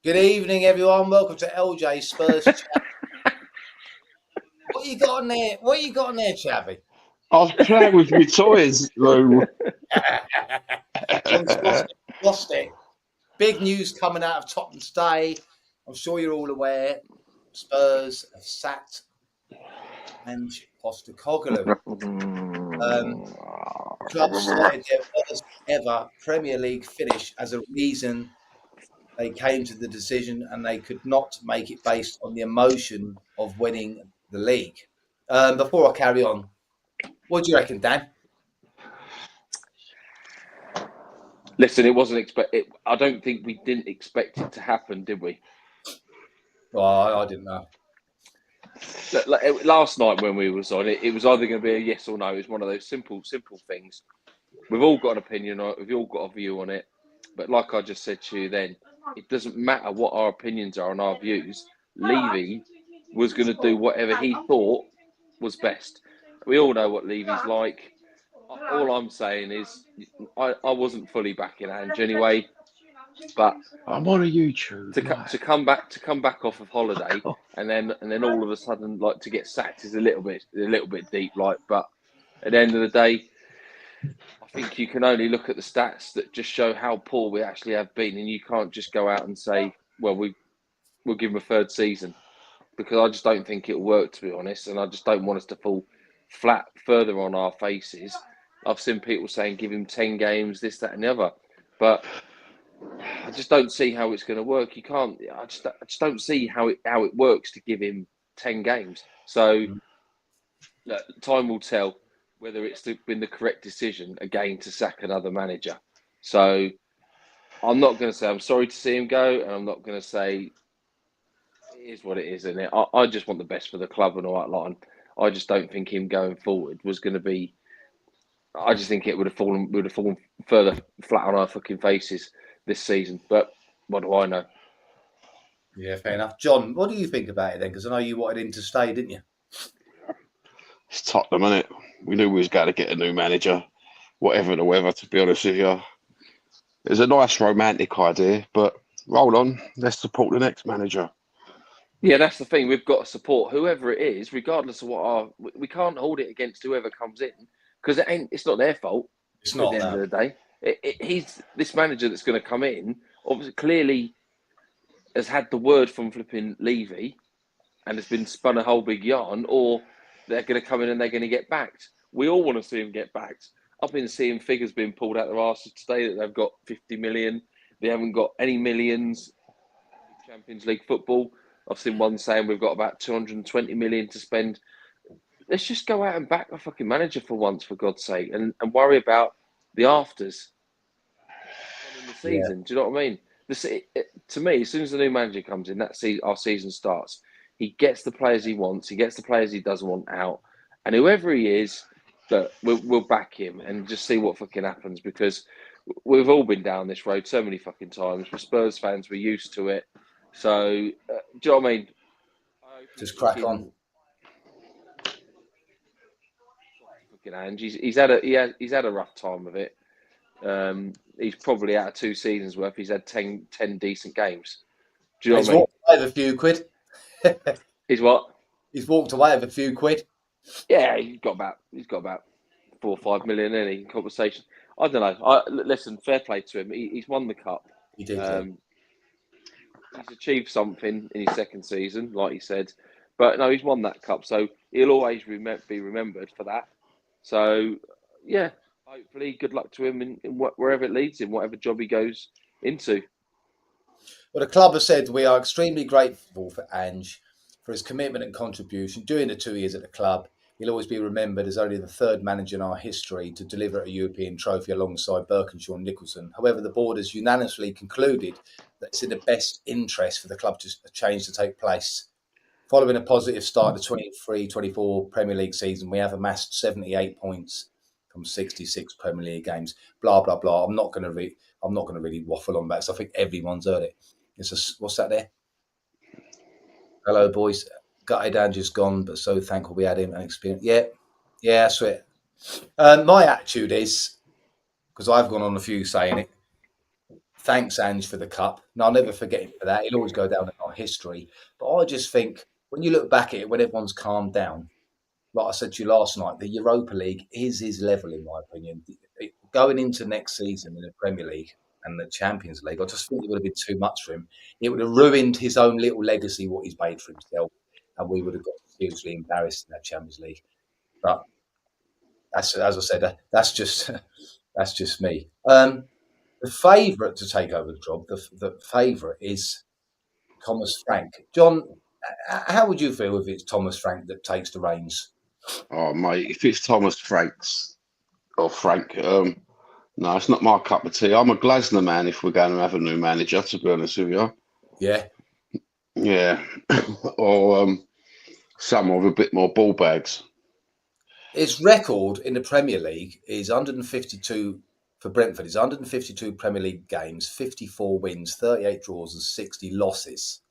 Good evening, everyone. Welcome to LJ Spurs chat. What you got on there? What you got on there, Chavy? I was playing with my toys, Lou. Lost it. Big news coming out of Tottenham today. I'm sure you're all aware. Spurs have sacked Ange POSTECOGLUE. Club cited their worst ever Premier League finish as a reason they came to the decision, and they could not make it based on the emotion of winning the league. Before I carry on, what do you reckon, Dan? Listen, it wasn't expect. I don't think we didn't expect it to happen, did we? Well, I didn't know. Last night when we was on it, it was either going to be a yes or no. It was one of those simple things. We've all got an opinion on it. We've all got a view on it. But like I just said to you then, it doesn't matter what our opinions are and our views. Levy was going to do whatever he thought was best. We all know what Levy's like. All I'm saying is I wasn't fully backing Ange anyway. But I'm on a YouTube. To come back off of holiday and then all of a sudden like to get sacked is a little bit deep, like. But at the end of the day, I think you can only look at the stats that just show how poor we actually have been, and you can't just go out and say, well, we'll give him a third season, because I just don't think it'll work, to be honest, and I just don't want us to fall flat further on our faces. I've seen people saying give him 10 games, this, that, and the other, but I just don't see how it's going to work. You can't. I just don't see how it works to give him 10 games. So look, time will tell whether it's been the correct decision again to sack another manager. So I'm not going to say I'm sorry to see him go, and I'm not going to say it is what it is, isn't it? I just want the best for the club and all that lot. And I just don't think him going forward was going to be. I just think it would have fallen further flat on our fucking faces this season. But what do I know? Yeah, fair enough. John, what do you think about it then? Because I know you wanted him to stay, didn't you? It's Tottenham, isn't it? We knew we was going to get a new manager, whatever the weather, to be honest with you. It's a nice romantic idea, but roll on. Let's support the next manager. Yeah, that's the thing. We've got to support whoever it is, regardless of what we can't hold it against whoever comes in, because it's not their fault. It's not at the end of the day. He's this manager that's going to come in, obviously clearly has had the word from flipping Levy and has been spun a whole big yarn, or they're going to come in and they're going to get backed. We all want to see him get backed. I've been seeing figures being pulled out their arses today that they've got 50 million. They haven't got any millions in Champions League football. I've seen one saying we've got about 220 million to spend. Let's just go out and back a fucking manager for once, for God's sake, and worry about the afters in the season. Do you know what I mean? To me, as soon as the new manager comes in, our season starts. He gets the players he wants. He gets the players he doesn't want out. And whoever he is, we'll back him and just see what fucking happens, because we've all been down this road so many fucking times. For Spurs fans, we're used to it. So, do you know what I mean? Just crack on. Fucking Ange. He's had a rough time of it. He's probably out of 2 seasons worth. He's had 10 decent games. Do you know what I mean? Walked away with a few quid. He's what? He's walked away with a few quid. Yeah, he's got about 4 or 5 million in compensation. I don't know. Listen, fair play to him. He's won the cup. He did. He's achieved something in his second season, like he said. But no, he's won that cup, so he'll always be remembered for that. So, yeah, hopefully, good luck to him in wherever it leads him, whatever job he goes into. Well, the club has said we are extremely grateful for Ange for his commitment and contribution during the 2 years at the club. He'll always be remembered as only the third manager in our history to deliver a European trophy alongside Birkinshaw and Nicholson. However, the board has unanimously concluded that it's in the best interest for the club to a change to take place. Following a positive start to the 23-24 Premier League season, we have amassed 78 points from 66 Premier League games. Blah blah blah. I'm not going to really waffle on that, because I think everyone's heard it. What's that there? Hello, boys. Gutted Ange's gone, but so thankful we had him and experience. Yeah, that's it. My attitude is, because I've gone on a few saying it, thanks Ange for the cup. And I'll never forget him for that. He'll always go down in our history. But I just think when you look back at it, when everyone's calmed down, like I said to you last night, the Europa League is his level, in my opinion. Going into next season in the Premier League and the Champions League, I just think it would have been too much for him. It would have ruined his own little legacy, what he's made for himself, and we would have got seriously embarrassed in that Champions League. But that's, as I said, that's just that's just me. The favourite to take over the job, the favourite is Thomas Frank. John, how would you feel if it's Thomas Frank that takes the reins? Oh, mate, if it's Thomas Franks or Frank, no, it's not my cup of tea. I'm a Glasner man if we're going to have a new manager, to be honest with you. Yeah. Yeah. Or someone with a bit more ball bags. His record in the Premier League is 152 for Brentford. It's 152 Premier League games, 54 wins, 38 draws, and 60 losses.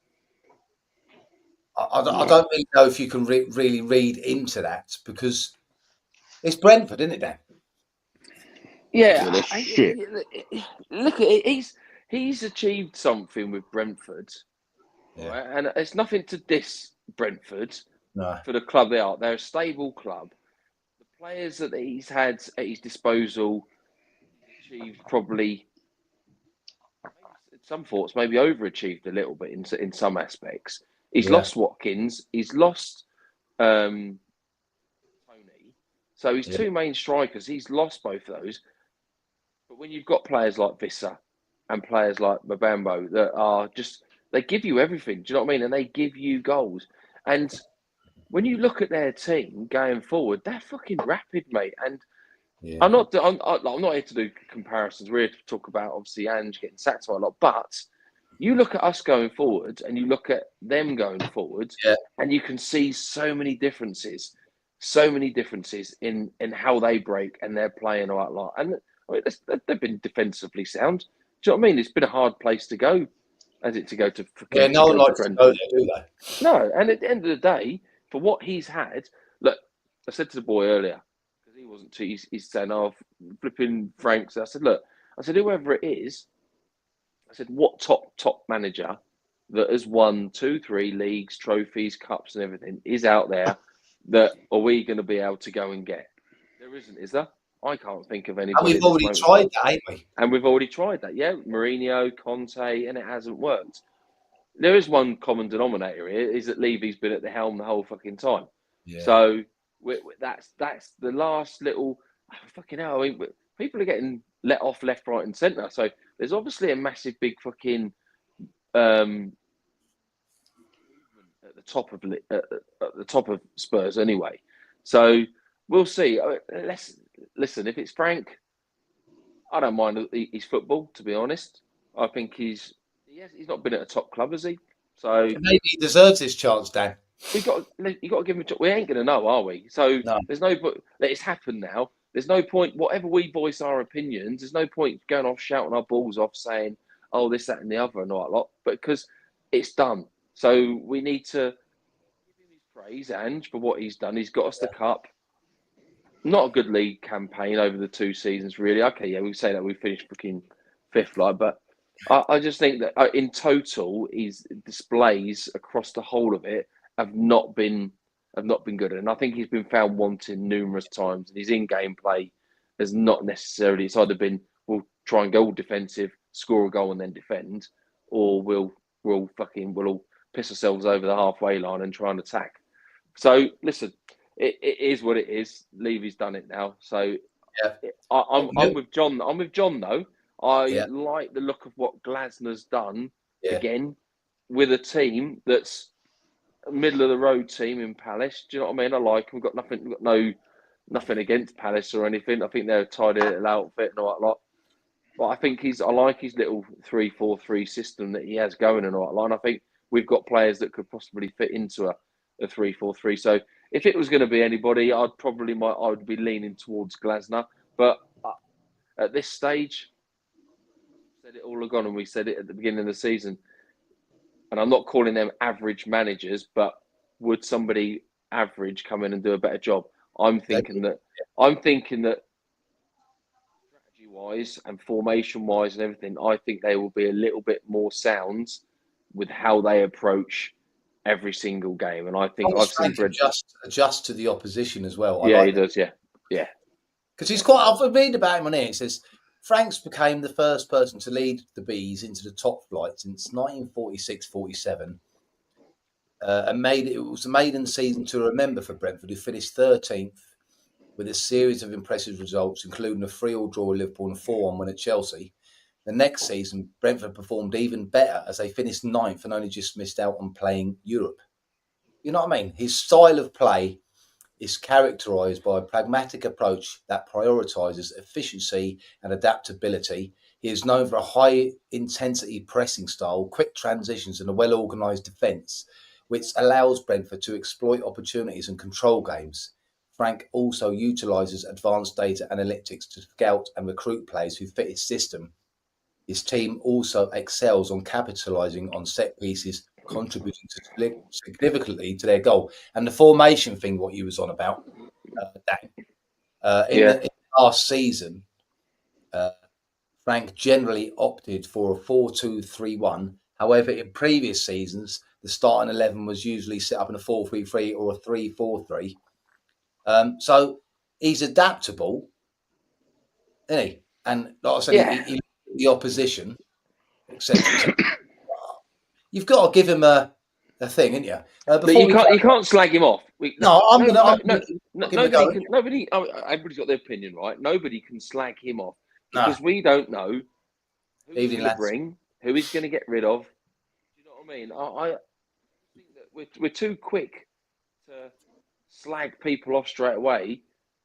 I don't really know if you can really read into that because it's Brentford, isn't it, Dan? Yeah, they're shit. look at it. He's achieved something with Brentford, Yeah. right? And it's nothing to diss Brentford No. for the club they are. They're a stable club. The players that he's had at his disposal, he's achieved probably, in some thoughts, maybe overachieved a little bit in some aspects. He's lost Watkins. He's lost Tony. So his two main strikers, he's lost both of those. But when you've got players like Vissa and players like Mbambo that are just, they give you everything. Do you know what I mean? And they give you goals. And when you look at their team going forward, they're fucking rapid, mate. And I'm not here to do comparisons. We're here to talk about, obviously, Ange getting sacked a lot. But you look at us going forward and you look at them going forward, and you can see so many differences in how they break and they're playing a lot. And I mean, they've been defensively sound. Do you know what I mean? It's been a hard place to go, has it, to go to fucking no one likes to go there, do they? No, and at the end of the day, for what he's had, look, I said to the boy earlier, because he wasn't too, he's saying, oh, flipping Franks. I said, look, whoever it is, I said, what top manager that has won 2-3 leagues, trophies, cups, and everything is out there that are we going to be able to go and get? There isn't, is there? I can't think of anybody. And we've already tried that, ain't we? And we've already tried that, yeah. Mourinho, Conte, and it hasn't worked. There is one common denominator here, is that Levy's been at the helm the whole fucking time. Yeah. So that's the last little, fucking hell, I mean, people are getting let off left, right, and centre. So there's obviously a massive, big fucking at the top of Spurs anyway. So we'll see. Listen, if it's Frank, I don't mind his football, to be honest. I think he's not been at a top club, has he? So maybe he deserves his chance, Dan. You got to give him. We ain't going to know, are we? So there's no point. It's happened now. There's no point. Whatever we voice our opinions, there's no point going off shouting our balls off, saying, "Oh, this, that, and the other," and all that lot. But because it's done, so we need to give him his praise, Ange, for what he's done. He's got us the cup. Not a good league campaign over the 2 seasons, really. Okay, yeah, we say that we finished fucking 5th, like, but I just think that in total, his displays across the whole of it have not been good, and I think he's been found wanting numerous times. And his in-game play has not necessarily. It's either been we'll try and go all defensive, score a goal, and then defend, or we'll all piss ourselves over the halfway line and try and attack. So listen. It is what it is. Levy's done it now. So I'm with John. I'm with John though. I like the look of what Glasner's done again with a team that's a middle of the road team in Palace. Do you know what I mean? I like them. We've got nothing against Palace or anything. I think they're a tidy little outfit and all that lot. But I think I like his little 3-4-3 system that he has going and all that lot. And I think we've got players that could possibly fit into a 3-4-3. So if it was going to be anybody, I would be leaning towards Glasner. But at this stage, we said it all along, and we said it at the beginning of the season. And I'm not calling them average managers, but would somebody average come in and do a better job? I'm thinking that strategy wise and formation wise and everything, I think they will be a little bit more sound with how they approach every single game. And I think Thomas I've seen Frank adjust to the opposition as well. I Yeah, like he that. does. Yeah. Because he's quite. I've read about him on here. It says Franks became the first person to lead the Bees into the top flight since 1946-47, and it was a maiden season to remember for Brentford, who finished 13th with a series of impressive results, including a 3-3 draw at Liverpool and a 4-1 win at Chelsea. The next season, Brentford performed even better as they finished 9th and only just missed out on playing Europe. You know what I mean? His style of play is characterised by a pragmatic approach that prioritises efficiency and adaptability. He is known for a high-intensity pressing style, quick transitions and a well-organised defence, which allows Brentford to exploit opportunities and control games. Frank also utilises advanced data analytics to scout and recruit players who fit his system. His team also excels on capitalising on set pieces, contributing significantly to their goal. And the formation thing, what you was on about, Dan, in the last season, Frank generally opted for a 4-2-3-1. However, in previous seasons, the starting 11 was usually set up in a 4-3-3 or a 3-4-3. So he's adaptable, isn't he? And like I said, he the opposition, etc. You've got to give him a thing, haven't you? You can't slag him off. Nobody. Everybody's got their opinion, right? Nobody can slag him off because we don't know who he's going to bring, who he's going to get rid of. Do you know what I mean? I think that we're too quick to slag people off straight away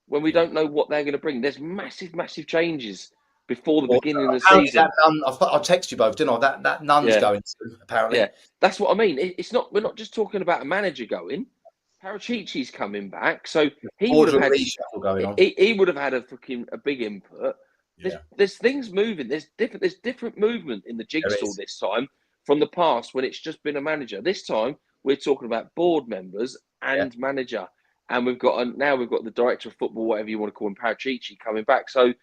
when we don't know what they're going to bring. There's massive changes before the beginning of the season. I'll text you both, didn't I? That Nunn's going to, apparently. Yeah, that's what I mean. It's not. We're not just talking about a manager going. Parachici's coming back, so he would have had going on. He would have had a big input. There's things moving. There's different movement in the jigsaw this time from the past when it's just been a manager. This time we're talking about board members and manager, and we've got the director of football, whatever you want to call him, Parachici, coming back. So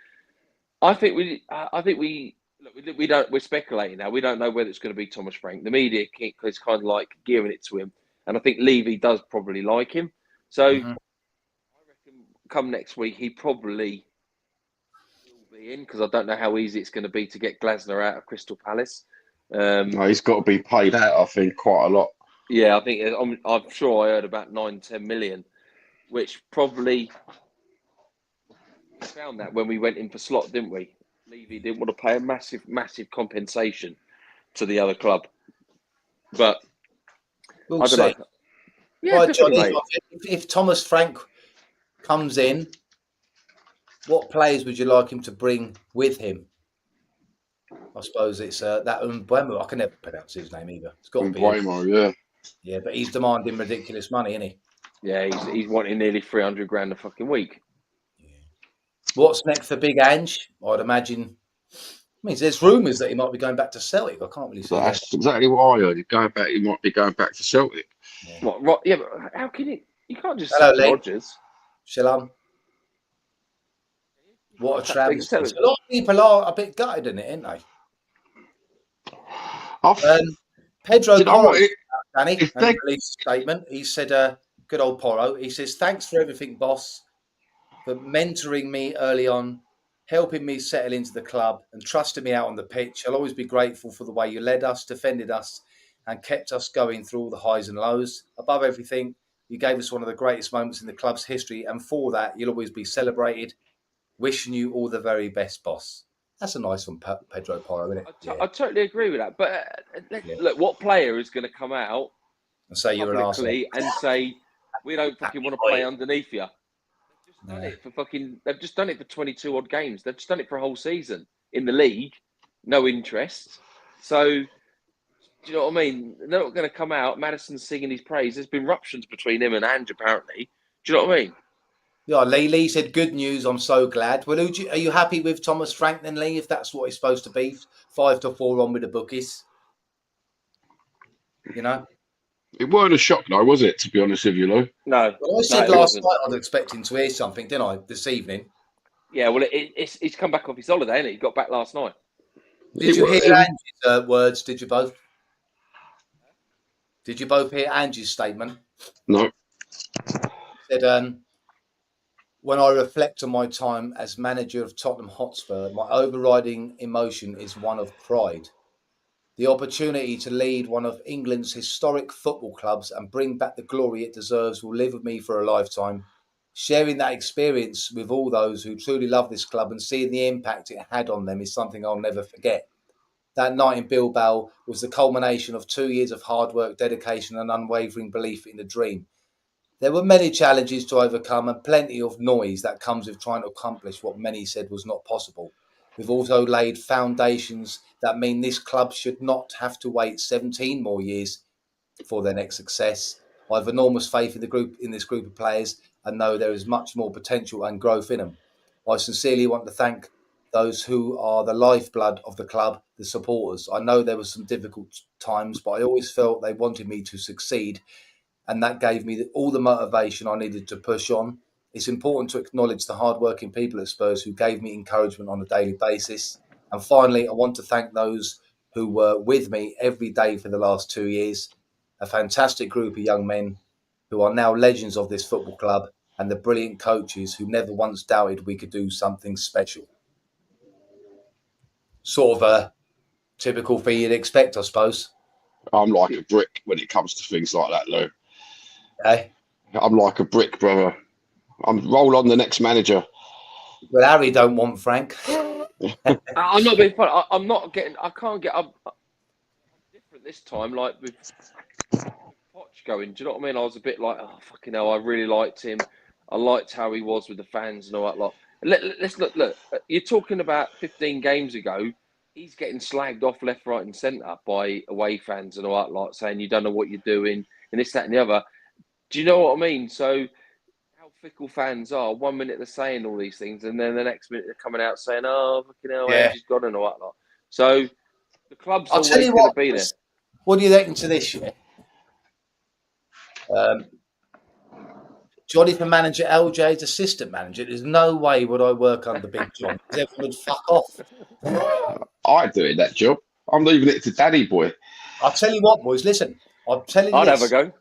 I think we're speculating now. We don't know whether it's going to be Thomas Frank. The media is kind of like gearing it to him, and I think Levy does probably like him. So I reckon come next week he probably will be in because I don't know how easy it's going to be to get Glasner out of Crystal Palace. No, he's got to be paid out, I think, quite a lot. Yeah, I think I'm sure I heard about 9-10 million, which probably found that when we went in for Slot, didn't we? Levy didn't want to pay a massive compensation to the other club, but we'll I don't know. Yeah, right, Johnny, if Thomas Frank comes in, what players would you like him to bring with him? I suppose it's that Mbeumo. I can never pronounce his name either. It's got to be Mbeumo, yeah, but he's demanding ridiculous money, isn't he? Yeah, he's wanting nearly 300 grand a fucking week. What's next for Big Ange? I'd imagine. I mean, there's rumours that he might be going back to Celtic. I can't really see that. That's exactly what I heard. He might be going back to Celtic. Yeah. What? Yeah, but how can you? You can't just sack Rodgers. Shalom. What a travesty. A lot of people are a bit gutted in it, aren't they? Pedro Porro, Danny, released a statement. He said, good old Porro. He says, thanks for everything, boss. For mentoring me early on, helping me settle into the club and trusting me out on the pitch. I'll always be grateful for the way you led us, defended us and kept us going through all the highs and lows. Above everything, you gave us one of the greatest moments in the club's history, and for that, you'll always be celebrated. Wishing you all the very best, boss. That's a nice one, Pedro Porro, isn't it? I totally agree with that. But look, what player is going to come out and say you're an arsehole and say, we don't fucking want to play underneath you? They've just done it for 22 odd games. They've just done it for a whole season in the league. No interest. So, do you know what I mean? They're not going to come out. Madison's singing his praise. There's been ruptions between him and Ange, apparently. Do you know what I mean? Yeah, Lee said, good news. I'm so glad. Well, are you happy with Thomas Frank then, Lee, if that's what he's supposed to be? 5-4 on with the bookies. You know? It weren't a shock, though, was it, to be honest with you, Lou? No. Well, I said last night I was expecting to hear something, didn't I, this evening? Yeah, well, he's come back off his holiday, hasn't he? He got back last night. Did you hear Ange's words? Did you both? Did you both hear Ange's statement? No. He said, when I reflect on my time as manager of Tottenham Hotspur, my overriding emotion is one of pride. The opportunity to lead one of England's historic football clubs and bring back the glory it deserves will live with me for a lifetime. Sharing that experience with all those who truly love this club and seeing the impact it had on them is something I'll never forget. That night in Bilbao was the culmination of 2 years of hard work, dedication and unwavering belief in the dream. There were many challenges to overcome and plenty of noise that comes with trying to accomplish what many said was not possible. We've also laid foundations that mean this club should not have to wait 17 more years for their next success. I have enormous faith in this group of players and know there is much more potential and growth in them. I sincerely want to thank those who are the lifeblood of the club, the supporters. I know there were some difficult times, but I always felt they wanted me to succeed, and that gave me all the motivation I needed to push on. It's important to acknowledge the hard-working people at Spurs who gave me encouragement on a daily basis. And finally, I want to thank those who were with me every day for the last 2 years, a fantastic group of young men who are now legends of this football club, and the brilliant coaches who never once doubted we could do something special. Sort of a typical thing you'd expect, I suppose. I'm like a brick when it comes to things like that, Lou. Eh? I'm like a brick, brother. I'm roll on the next manager. Well, Harry don't want Frank. I'm not being funny. I'm not getting. I can't get. I'm different this time. Like with Poch going. Do you know what I mean? I was a bit like, oh fucking hell. I really liked him. I liked how he was with the fans and all that lot. Let's look. Look, you're talking about 15 games ago. He's getting slagged off left, right, and centre by away fans and all that lot, saying you don't know what you're doing and this, that, and the other. Do you know what I mean? So how fickle fans are. 1 minute they're saying all these things, and then the next minute they're coming out saying, "Oh, fucking hell, Yeah. Ange's gone and all that lot." So the club's I'll tell always you going to what. be there. What do you think to this year? Johnny for manager, LJ's assistant manager. There's no way would I work under Big John. Everyone would fuck off. I'm doing that job. I'm leaving it to Daddy Boy. I'll tell you what, boys. Listen, I'm telling you I'd have a this. go.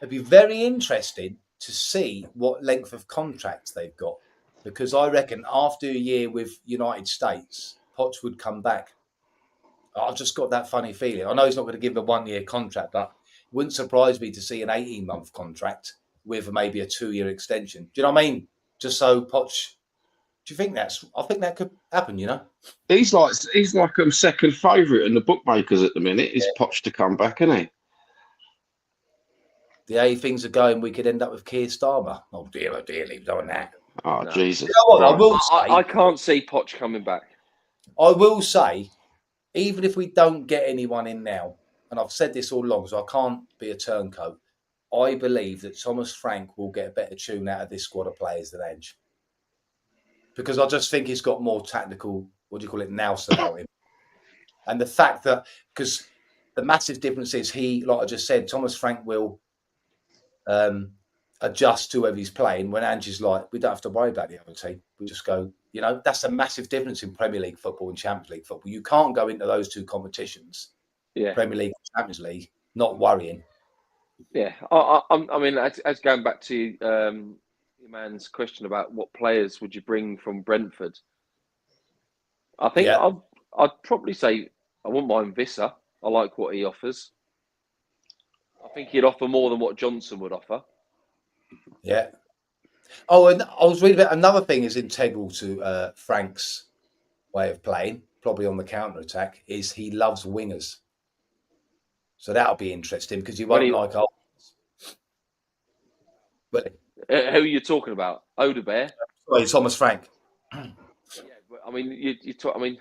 It'd be very interesting to see what length of contracts they've got, because I reckon after a year with United States, Potts would come back. I've just got that funny feeling. I know he's not going to give a 1 year contract, but it wouldn't surprise me to see an 18-month contract with maybe a 2 year extension. Do you know what I mean? Just so Poch. Do you think I think that could happen, you know? He's like second favourite in the bookmakers at the minute. He's Poch to come back, isn't he? The way things are going, we could end up with Keir Starmer. Oh dear, leave doing that. Oh, No. Jesus. You know what? I will say, I can't see Poch coming back. I will say, even if we don't get anyone in now, and I've said this all along, so I can't be a turncoat, I believe that Thomas Frank will get a better tune out of this squad of players than Ange. Because I just think he's got more tactical, nous about him. And the fact that, because the massive difference is like I just said, Thomas Frank will adjust to whoever he's playing, when Ange's like, we don't have to worry about the other team. We just go, that's a massive difference in Premier League football and Champions League football. You can't go into those two competitions, Premier League and Champions League, not worrying. Yeah, I mean, as going back to your man's question about what players would you bring from Brentford, I think I'd probably say I wouldn't mind Visser. I like what he offers. I think he'd offer more than what Johnson would offer. Yeah. Oh, and I was reading about another thing is integral to Frank's way of playing, probably on the counter attack, is he loves wingers. So that'll be interesting because he won't like old. But who are you talking about? Odebear? Sorry, Thomas Frank. Yeah, but I mean, you talk. I mean,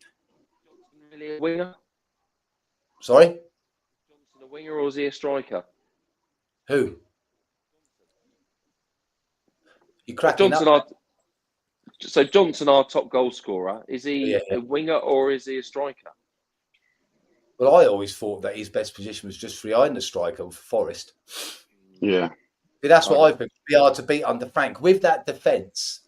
Johnson really a winger? Sorry, Johnson a winger or is he a striker? Who? You cracking Johnson, up? So Johnson, our top goal scorer, is he a winger or is he a striker? Well, I always thought that his best position was just behind the striker for Forest. Yeah. That's what I think. It'd be hard to beat under Frank with that defence.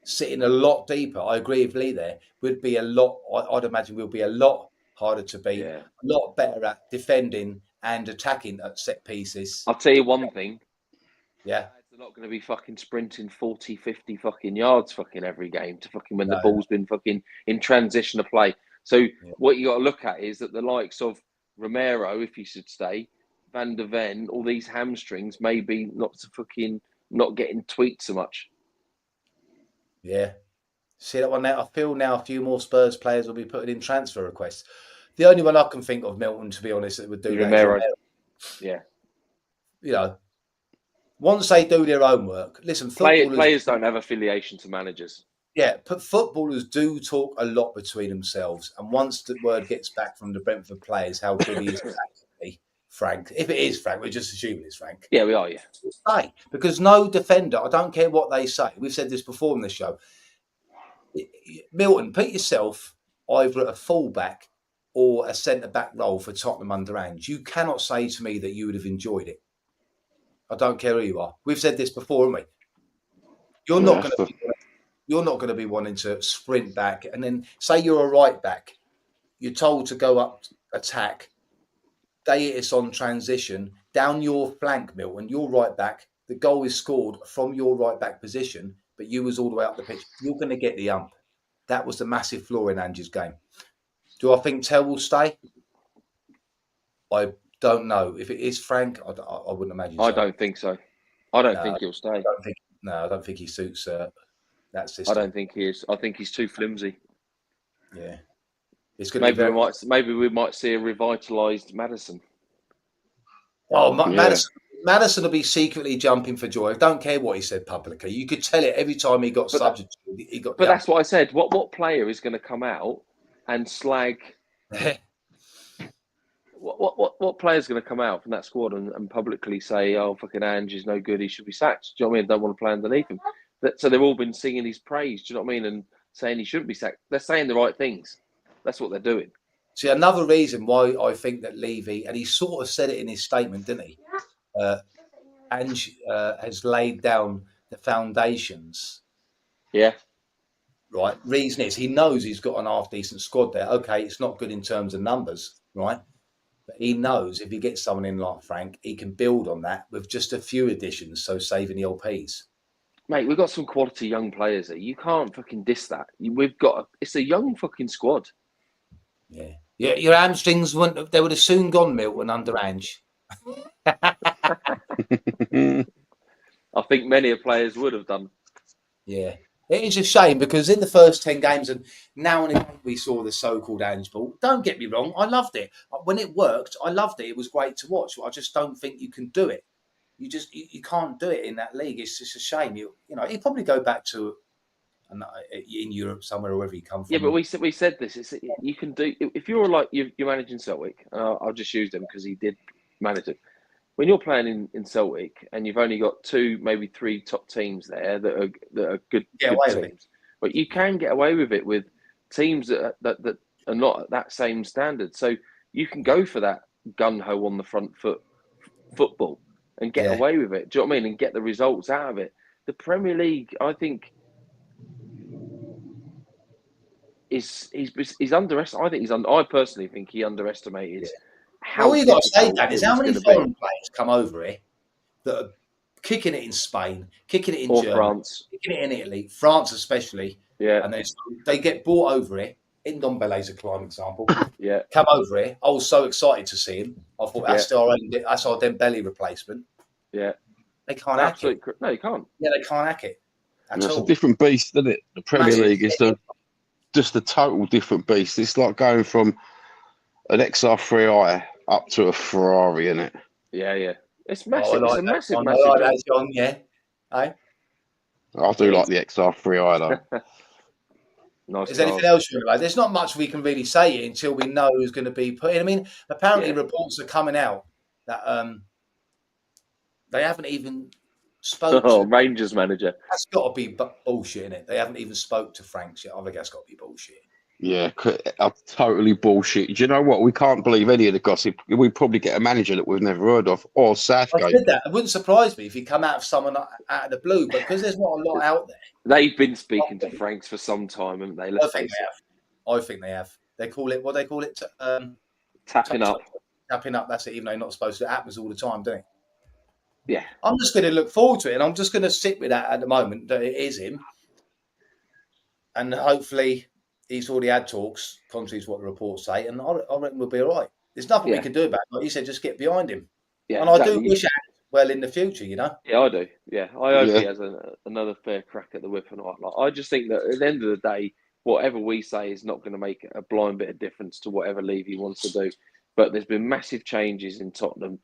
sitting a lot deeper. I agree with Lee there. Would be a lot. I'd imagine we'll be a lot harder to beat, Yeah. a lot better at defending and attacking at set pieces. I'll tell you one thing. Yeah. They're not going to be fucking sprinting 40, 50 fucking yards fucking every game to fucking when the No. ball's been fucking in transition of play. So Yeah. what you got to look at is that the likes of Romero, if he should stay, Van der Ven, all these hamstrings, maybe not getting tweaked so much. Yeah. See that one now? I feel now a few more Spurs players will be putting in transfer requests. The only one I can think of, Milton, to be honest, that would do that is Romero. Romero. Yeah. You know, once they do their own work, listen, players don't have affiliation to managers. Yeah, but footballers do talk a lot between themselves. And once the word gets back from the Brentford players how good he is tactically, Frank, if it is Frank, we're just assuming it's Frank. Yeah, we are, yeah. Say, because no defender, I don't care what they say, we've said this before on the show, Milton, put yourself either at a fullback or a centre-back role for Tottenham under Ange. You cannot say to me that you would have enjoyed it. I don't care who you are. We've said this before, haven't we? You're not going to be wanting to sprint back and then say you're a right back. You're told to go up, attack. They hit us on transition down your flank, Milton. You're right back. The goal is scored from your right back position, but you was all the way up the pitch. You're going to get the ump. That was the massive flaw in Ange's game. Do I think Tell will stay? I don't know. If it is Frank, I wouldn't imagine so. I don't think so. I don't think he'll stay. I don't think he suits that system. I don't think he is. I think he's too flimsy. Yeah. It's going to be maybe we might see a revitalised Maddison. Oh, Maddison will be secretly jumping for joy. I don't care what he said publicly. You could tell it every time he got subject. But that's what I said. What player is going to come out and slag? What player is going to come out from that squad and publicly say, "Oh, fucking Ange is no good. He should be sacked." Do you know what I mean? Don't want to play underneath him. So they've all been singing his praise. Do you know what I mean? And saying he shouldn't be sacked. They're saying the right things. That's what they're doing. See, another reason why I think that Levy, and he sort of said it in his statement, didn't he? Ange has laid down the foundations. Yeah. Right. Reason is he knows he's got an half-decent squad there. Okay, it's not good in terms of numbers, right? But he knows if he gets someone in like Frank, he can build on that with just a few additions, so saving the LPs. Mate, we've got some quality young players there. You can't fucking diss that. It's a young fucking squad. Yeah. Your hamstrings would have soon gone, Milton, under Ange. I think many players would have done. Yeah. It is a shame because in the first 10 games, and now and again we saw the so-called Ange ball. Don't get me wrong, I loved it. When it worked, I loved it. It was great to watch. I just don't think you can do it. You can't do it in that league. It's just a shame. You know, he'd probably go back to in Europe somewhere, wherever he come from. Yeah, but we said this. You can do if you're you're managing Celtic. I'll just use them because he did manage it. When you're playing in Celtic and you've only got 2, maybe 3 top teams there that are good teams, but you can get away with it with teams that are not at that same standard. So you can go for that gun ho on the front foot football and get away with it. Do you know what I mean? And get the results out of it. The Premier League, I think, he's underestimated. I personally think he underestimated. All you got to say, Dan, is how many foreign players come over here that are kicking it in Spain, kicking it in Germany, France, kicking it in Italy, France especially. Yeah, and they get brought over here. Ndombele's a prime example. Yeah, come over here. I was so excited to see him. I thought that's our Dembele replacement. Yeah, they can't hack it. No, you can't. Yeah, they can't hack it. It's a different beast, isn't it? The Premier League is just a total different beast. It's like going from an XR3i up to a Ferrari, isn't it? Yeah. It's massive. It's a massive. I like that, John. Yeah. I do like the XR3i though. Nice. Is there anything else you want to add? There's not much we can really say until we know who's going to be put in. I mean, apparently reports are coming out that they haven't even spoke to Rangers manager. That's got to be bullshit, innit? They haven't even spoke to Frank yet. I think that's got to be bullshit. Yeah, totally bullshit. Do you know what? We can't believe any of the gossip. We probably get a manager that we've never heard of, or I Southgate. said that. It wouldn't surprise me if he come out of someone out of the blue, but because there's not a lot out there. They've been speaking to Franks for some time, haven't they? I Let's think face they it. have. I think they have. They call it what they call it. Tapping up. Tapping up. That's it. Even though you're not supposed to. It happens all the time, doesn't it? Yeah. I'm just going to look forward to it, and I'm just going to sit with that at the moment that it is him, and hopefully he's already had talks, contrary to what the reports say, and I reckon we'll be all right. There's nothing we can do about it. Like you said, just get behind him. Yeah, and exactly. I do wish Ange well in the future, you know. Yeah, I do. Yeah, I hope he has another fair crack at the whip and all. Like, I just think that at the end of the day, whatever we say is not going to make a blind bit of difference to whatever Levy wants to do. But there's been massive changes in Tottenham.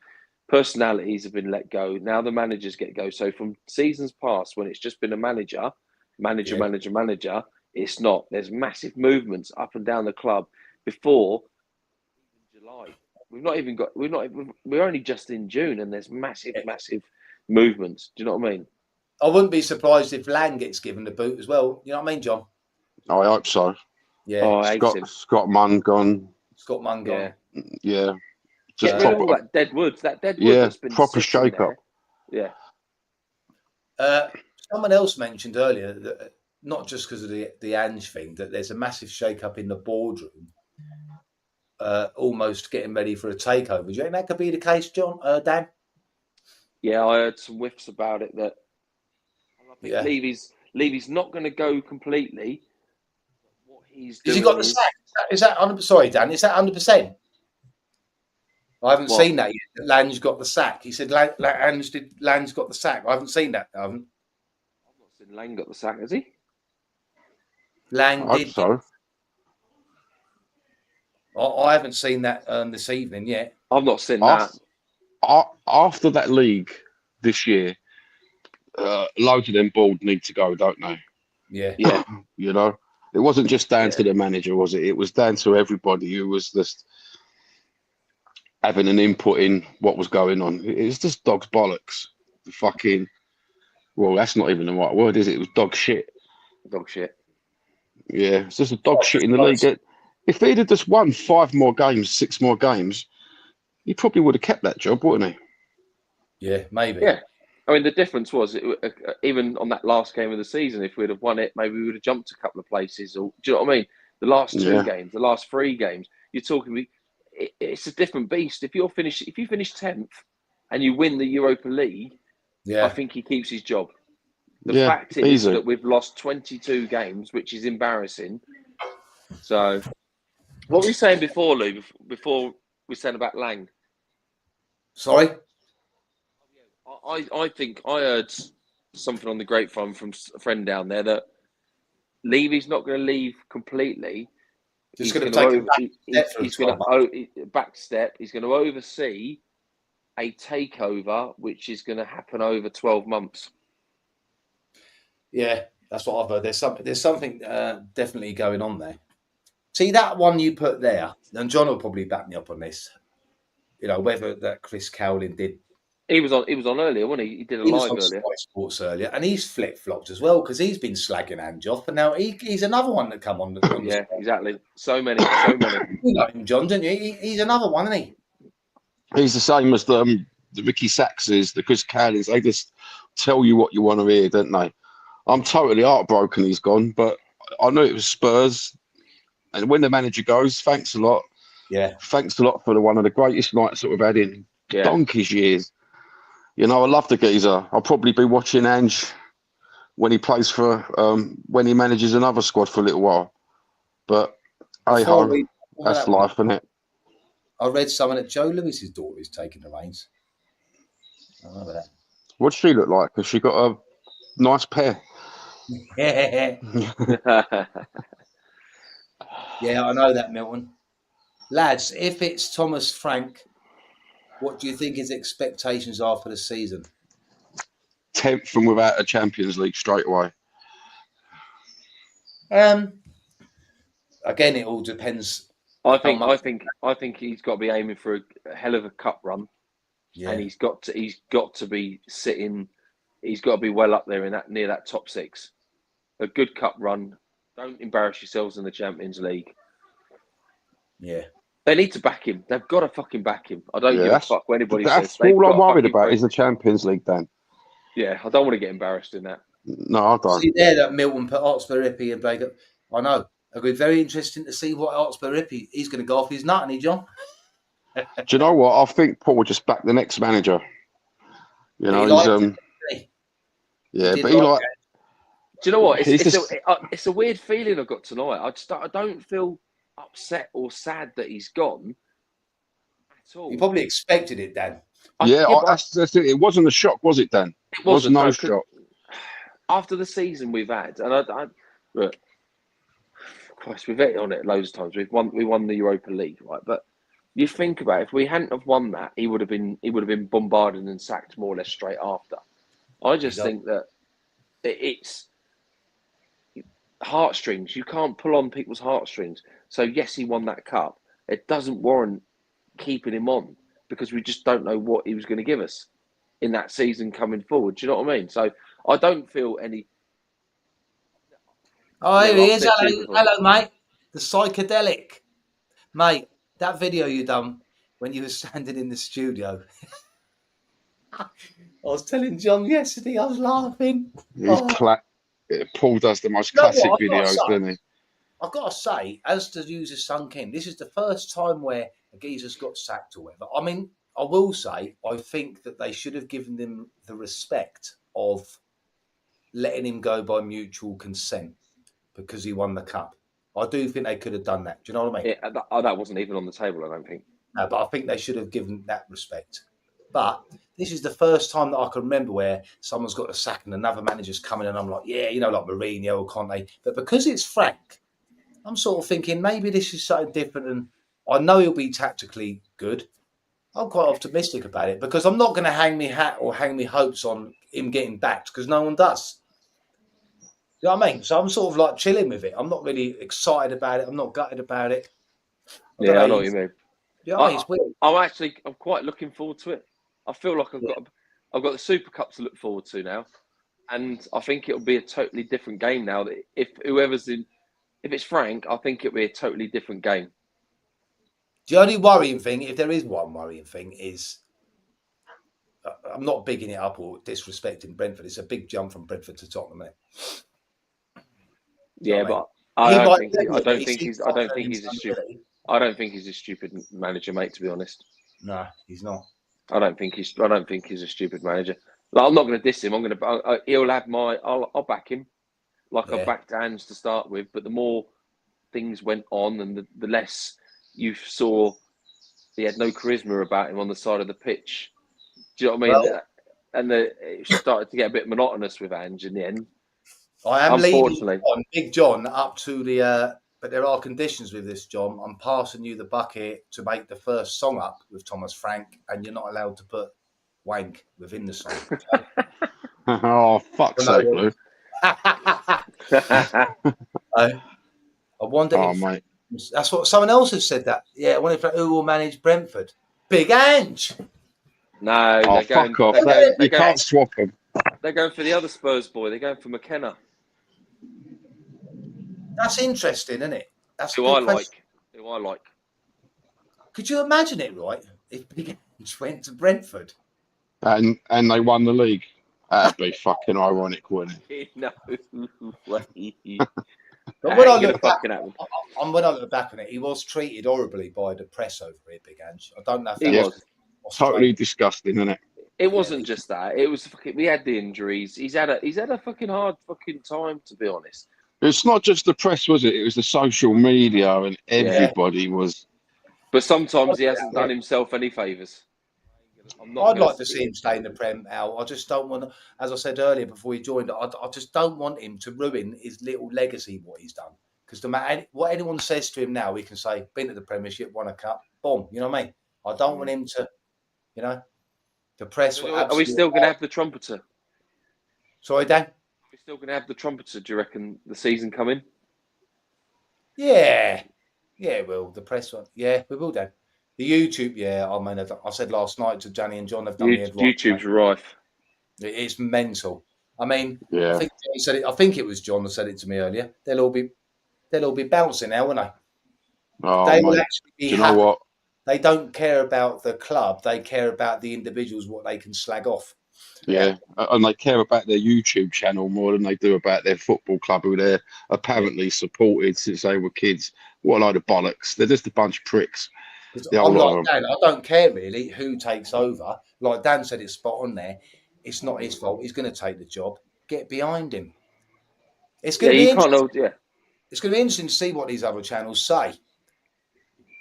Personalities have been let go. Now the managers get go. So from seasons past, when it's just been a manager, it's not. There's massive movements up and down the club. Before even July, we're only just in June, and there's massive movements. Do you know what I mean? I wouldn't be surprised if Lang gets given the boot as well. You know what I mean, John? I hope so. Yeah. Oh, I hate him. Scott Munn gone. Scott Munn gone. Yeah. Get rid of all that dead wood. That dead wood that's been proper shake up. Yeah. Someone else mentioned earlier that not just because of the Ange thing, that there's a massive shake up in the boardroom, almost getting ready for a takeover. Do you think that could be the case, John? Dan? Yeah, I heard some whiffs about it. That I think Levy's not going to go completely. What he's doing has he got the sack? Is that sorry, Dan? Is that 100%? I haven't seen that yet. Lange got the sack. He said Lange got the sack. I haven't seen that. I haven't. I've not seen Lang got the sack, has he? Lang I did. hope so. I haven't seen that this evening yet. I've not seen that. After that league this year, loads of them board need to go, don't they? Yeah. You know, it wasn't just down to the manager, was it? It was down to everybody who was just having an input in what was going on. It's just dog's bollocks. Fucking, well, that's not even the right word, is it? It was dog shit. Dog shit. Yeah, it's just a dog shit in the league. If he'd have just won 6 more games, he probably would have kept that job, wouldn't he? Yeah, maybe. Yeah. I mean, the difference was, even on that last game of the season, if we'd have won it, maybe we would have jumped a couple of places. Or, do you know what I mean? The last 2 games, the last 3 games, you're talking, it's a different beast. If you finish 10th and you win the Europa League, I think he keeps his job. The fact is that we've lost 22 games, which is embarrassing. So, what were you saying before, Lou, before we said about Lang? Sorry? I think I heard something on the grapevine from a friend down there that Levy's not going to leave completely. He's going to back step. He's going to oversee a takeover, which is going to happen over 12 months. Yeah, that's what I've heard. There's something definitely going on there. See, that one you put there, and John will probably back me up on this. You know, whether that Chris Cowling did. He was on earlier, wasn't he? He did a live earlier. Sky Sports earlier, and he's flip-flopped as well because he's been slagging Ange off, and now he's another one that come on. Yeah, exactly. So many. You know him, John, don't you? He's another one, isn't he? He's the same as the Ricky Saxes, the Chris Cowlings. They just tell you what you want to hear, don't they? I'm totally heartbroken he's gone, but I knew it was Spurs. And when the manager goes, thanks a lot. Yeah. Thanks a lot for one of the greatest nights that we've had in donkey's years. You know, I love the geezer. I'll probably be watching Ange when he plays when he manages another squad for a little while. But hey-ho, that's life, isn't it? I read someone that Joe Lewis's daughter is taking the reins. I remember that. What's she look like? Has she got a nice pair? Yeah, I know that, Milton. Lads, if it's Thomas Frank, what do you think his expectations are for the season? 10th from without a Champions League straight away. Again, it all depends. I think he's got to be aiming for a hell of a cup run, and he's got to be sitting. He's got to be well up there in that near that top 6. A good cup run, Don't embarrass yourselves in the Champions League. Yeah. They need to back him. They've got to fucking back him. I don't give a fuck what anybody says. That's They've all I'm got to worried fucking about press. is the Champions League, Dan. Yeah, I don't want to get embarrassed in that. No, I don't. See there that Milton put Hotspur Hippie and Baker. I know. It'll be very interesting to see what Hotspur Hippie. He's going to go off his nut, and he, John. Do you know what? I think Paul will just back the next manager. You know, yeah, but he like. Do you know what? It's a weird feeling I got tonight. I don't feel upset or sad that he's gone at all. You probably expected it, Dan. That's it. It wasn't a shock, was it, Dan? It wasn't. No shock. After the season we've had, and look, Christ, we've hit on it loads of times. We won the Europa League, right? But you think about it, if we hadn't have won that, he would have been bombarded and sacked more or less straight after. I just think that it's heartstrings. You can't pull on people's heartstrings. So yes, he won that cup. It doesn't warrant keeping him on because we just don't know what he was going to give us in that season coming forward. Do you know what I mean? So I don't feel any. Oh, here he is. Hello, mate. The psychedelic. Mate, that video you done when you were standing in the studio. I was telling John yesterday, I was laughing. Paul does the most classic videos, doesn't he? I've got to say, as the users sunk in, this is the first time where a geezer's got sacked or whatever. I mean, I will say, I think that they should have given them the respect of letting him go by mutual consent because he won the cup. I do think they could have done that. Do you know what I mean? Yeah, that wasn't even on the table, I don't think. No, but I think they should have given that respect. But this is the first time that I can remember where someone's got a sack and another manager's coming and I'm like, yeah, you know, like Mourinho or Conte. But because it's Frank, I'm sort of thinking maybe this is something different. And I know he'll be tactically good. I'm quite optimistic about it because I'm not going to hang me hat or hang me hopes on him getting backed because no one does. You know what I mean? So I'm sort of like chilling with it. I'm not really excited about it. I'm not gutted about it. I know what you mean. Yeah, it's weird. I'm quite looking forward to it. I feel like I've got the Super Cup to look forward to now, and I think it'll be a totally different game now. That if it's Frank, I think it'll be a totally different game. The only worrying thing, if there is one worrying thing, is I'm not bigging it up or disrespecting Brentford. It's a big jump from Brentford to Tottenham. Yeah, but I don't think he's a stupid manager, mate. To be honest, no, he's not. I don't think he's a stupid manager. Like, I'm not going to diss him. He'll have I'll back him, like I backed Ange to start with. But the more things went on, and the less you saw, he had no charisma about him on the side of the pitch. Do you know what I mean? And it started to get a bit monotonous with Ange in the end. I am leaving Big John up to the. But there are conditions with this, John. I'm passing you the bucket to make the first song up with Thomas Frank, and you're not allowed to put wank within the song. Oh, fuck's sake, Lou. I wonder mate. That's what someone else has said that. Yeah, I wonder who will manage Brentford. Big Ange. No, fuck off. You can't swap them. They're going for the other Spurs boy. They're going for McKenna. That's interesting, isn't it? That's who I like. Could you imagine it, right? If Big Ange went to Brentford and they won the league, that'd be fucking ironic, wouldn't it? No way. But when I look back on it, he was treated horribly by the press over here, Big Ange. I don't know if that was totally disgusting, isn't it? It wasn't just that. It was we had the injuries. He's had a fucking hard fucking time, to be honest. It's not just the press, was it? It was the social media, and everybody was. But sometimes he hasn't done himself any favours. I'd like to see him stay in the Prem, Al. I just don't want to, as I said earlier before he joined, I just don't want him to ruin his little legacy, what he's done. Because no matter what anyone says to him now, he can say, been to the Premiership, won a cup, boom. You know what I mean? I don't want him to, the press. Are we still going to have the trumpeter? Sorry, Dan? Are we still going to have the trumpeter, do you reckon, the season coming? Yeah. Yeah, well, the press one. Yeah, we will, Dan. The YouTube, I mean, I said last night to Danny and John, have done YouTube's rife. It's mental. I mean, I think he said it. I think it was John that said it to me earlier. They'll all be they'll all be bouncing now, won't they? Oh, They will mate. actually be Do you happy. know what? They don't care about the club. They care about the individuals, what they can slag off. Yeah. And they care about their YouTube channel more than they do about their football club, who they're apparently supported since they were kids. What a load of bollocks. They're just a bunch of pricks. The I'm whole lot like of them. Dan. I don't care really who takes over. Like Dan said, it's spot on there. It's not his fault. He's going to take the job. Get behind him. It's Yeah, going to be you can't interesting. hold. Yeah, It's going to be interesting to see what these other channels say.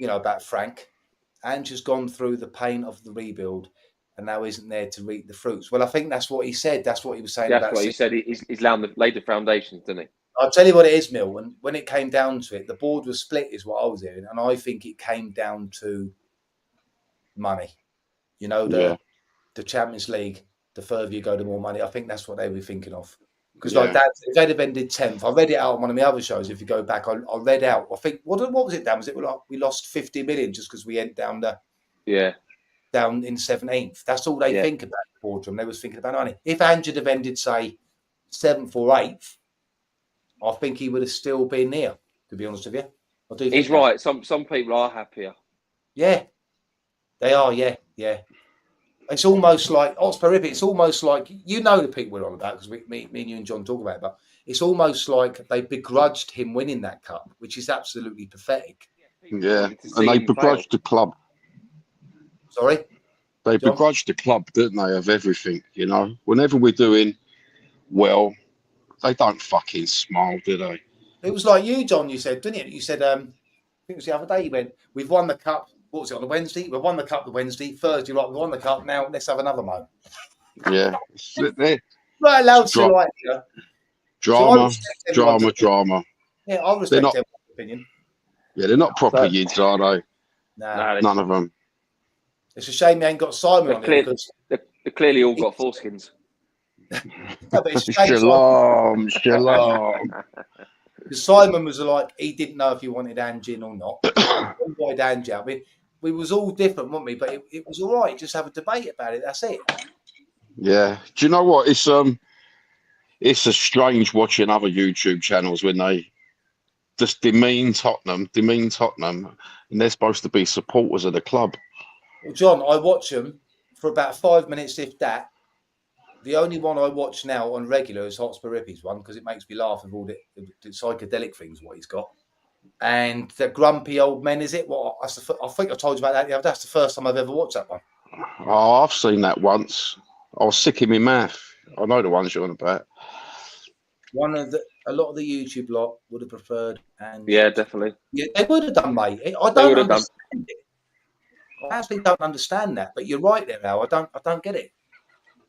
You know, about Frank. Ange has gone through the pain of the rebuild and now isn't there to reap the fruits. Well, I think that's what he said. That's what he was saying that's about. what he said. He's laid the foundations, didn't he? I'll tell you what it is, Milton. When it came down to it, the board was split, is what I was hearing, and I think it came down to money. You know, the Champions League. The further you go, the more money. I think that's what they were thinking of. Because like that, if they'd have ended 10th, I read it out on one of my other shows. If you go back, I read out. I think what was it, Dan? Was it like we lost 50 million just because we went down down in 17th? That's all they think about the boardroom. They was thinking about money. If Ange had have ended, say, 7th or 8th, I think he would have still been there. To be honest with you, I do. He's right. Some people are happier. Yeah, they are. Yeah. It's almost like Hotspur Ribbit. It's almost like, you know, the people we're on about, because me and you and John talk about it, but it's almost like they begrudged him winning that cup, which is absolutely pathetic. Yeah, and they begrudged the club. Sorry? They begrudged the club, didn't they, of everything, you know? Whenever we're doing well, they don't fucking smile, do they? It was like you, John, you said, didn't you? You said, I think it was the other day, you went, we've won the cup. What was it, on the Wednesday? We've won the cup the Wednesday. Thursday, right, we won the cup. Now let's have another moment. Yeah. They're not allowed to like, you know. Drama. Yeah, I respect their opinion. Yeah, they're not proper yids, are they? Nah, none of them. It's a shame they ain't got Simon on it, because they clearly all got foreskins. No, but it's a shame. Shalom. Simon was like, he didn't know if he wanted Ange in or not. He wanted Ange out. We was all different, weren't we? But it was all right. Just have a debate about it. That's it. Yeah. Do you know what? It's a strange watching other YouTube channels when they just demean Tottenham, and they're supposed to be supporters of the club. Well, John, I watch them for about 5 minutes, if that. The only one I watch now on regular is Hotspur Rippy's one, because it makes me laugh with all the psychedelic things what he's got. And the grumpy old men, is it? Well, I think I told you about that the other day. That's the first time I've ever watched that one. Oh, I've seen that once. I was sick in my mouth. I know the ones you're on about. A lot of the YouTube lot would have preferred, and yeah, definitely. Yeah, they would have done, mate. I don't understand it. I actually don't understand that. But you're right there, Al. I don't get it.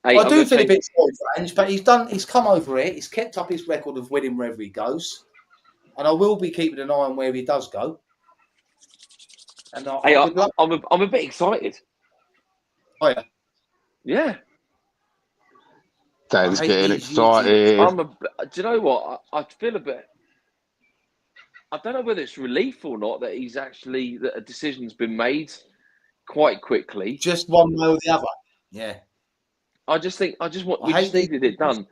Hey, I do feel a bit sorry for Ange, but he's come over here. He's kept up his record of winning wherever he goes, and I will be keeping an eye on where he does go. And I'm a bit excited. Oh yeah, yeah. Dan's getting excited. Do you know what? I feel a bit. I don't know whether it's relief or not that that a decision's been made quite quickly. Just one way or the other. Yeah. We just needed it done.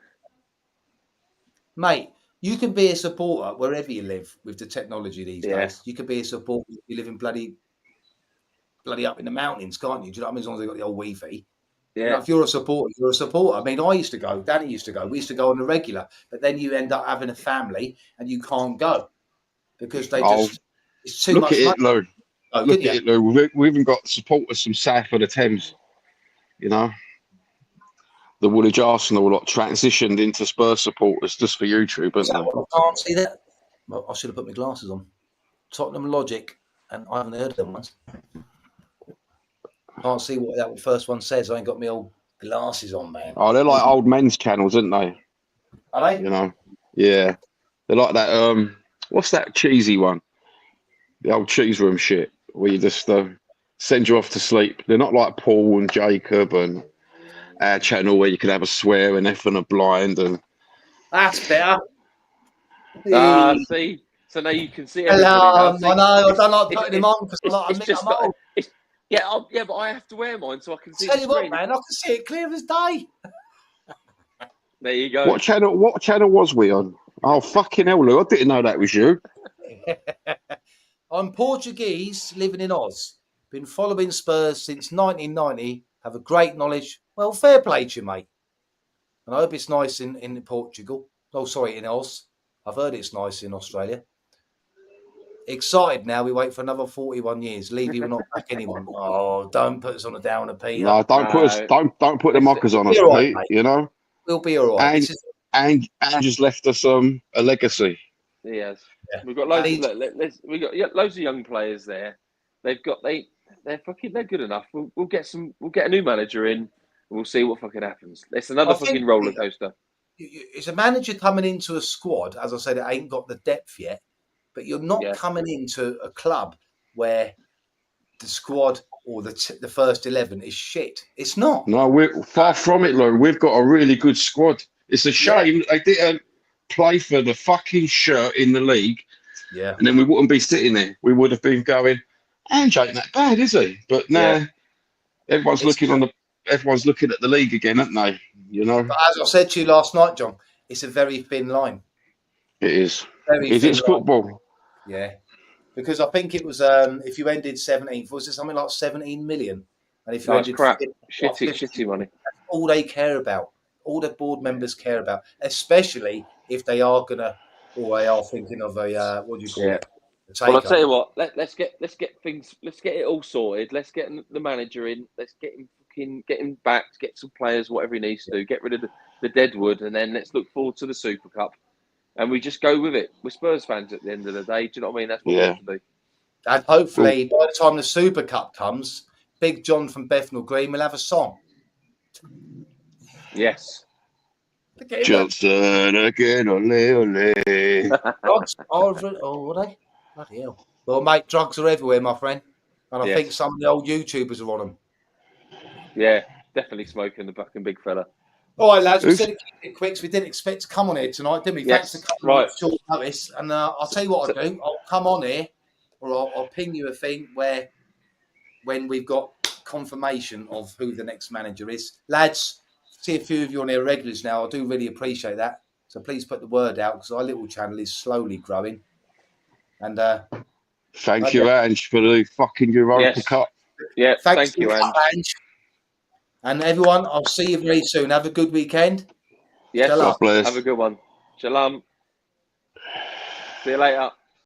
Mate, you can be a supporter wherever you live with the technology these days. You can be a supporter if you live in bloody up in the mountains, can't you? Do you know what I mean? As long as they've got the old Wi-Fi. Yeah. You know, if you're a supporter, you're a supporter. I mean, I used to go, Danny used to go, we used to go on the regular, but then you end up having a family and you can't go because they it's too much money. Look at it, Lou. We've even got supporters from south of the Thames, you know. The Woolwich Arsenal lot transitioned into Spurs supporters just for YouTube, haven't they? I can't see that. Well, I should have put my glasses on. Tottenham Logic, and I haven't heard of them ones. Can't see what that first one says. I ain't got my old glasses on, man. Oh, they're like old men's channels, aren't they? Are they? You know, yeah. They're like that. What's that cheesy one? The old cheese room shit, where you just send you off to sleep. They're not like Paul and Jacob and our channel where you could have a swear and F and a blind and. That's better. See. So now you can see everybody. Hello, I know. I don't like putting him on because I'm old. Yeah, but I have to wear mine so I can see. Tell you what, man, I can see it clear as day. There you go. What channel was we on? Oh, fucking hell, Lou. I didn't know that was you. I'm Portuguese living in Oz. Been following Spurs since 1990. Have a great knowledge. Well, fair play to you, mate. And I hope it's nice in Portugal. Oh, sorry, in Oz. I've heard it's nice in Australia. Excited now. We wait for another 41 years. Levy will not back anyone. Oh, don't put us on a downer, Peter. No, don't put the mockers on us, We're all right, Pete. mate. You know, We'll be all right. and just left us a legacy. He has. Yeah. We've got loads. We got loads of young players there. They're good enough. We'll get a new manager in. And we'll see what fucking happens. It's another fucking roller coaster. It's a manager coming into a squad, as I said, it ain't got the depth yet. But you're not coming into a club where the squad or the first 11 is shit. It's not. No, we're far from it, Lou. We've got a really good squad. It's a shame they didn't play for the fucking shirt in the league. Yeah. And then we wouldn't be sitting there. We would have been going, Ange ain't that bad, is he? But now everyone's looking at the league again, aren't they? You know. But as I said to you last night, John, it's a very thin line. It is. It's football. Yeah. Because I think it was if you ended 17th, was it something like 17 million? And if you ended crap, shitty money. That's all they care about. All the board members care about, especially if they are gonna, or they are thinking of a what do you call it? Well, I'll tell you what. Let's get it all sorted. Let's get the manager in. Let's get him back. Get some players, whatever he needs to do. Get rid of the deadwood, and then let's look forward to the Super Cup. And we just go with it. We're Spurs fans at the end of the day. Do you know what I mean? That's what we have to do. And hopefully, by the time the Super Cup comes, Big John from Bethnal Green will have a song. Yes. Johnson again, ole. Drugs are are they? Bloody hell. Well, mate, drugs are everywhere, my friend. And I think some of the old YouTubers are on them. Yeah, definitely smoking the fucking big fella. All right, lads, we said it keep it quick, so we didn't expect to come on here tonight, did we? Yes, thanks for coming on short notice. And I'll tell you what I'll do. I'll come on here, or I'll ping you a thing when we've got confirmation of who the next manager is. Lads, see a few of you on here regulars now. I do really appreciate that. So please put the word out, because our little channel is slowly growing. And thank you, Ange, for the fucking Europa Cup. Yeah, thank you, Ange. And everyone, I'll see you very soon. Have a good weekend. Yes, God bless. Have a good one. Shalom. See you later.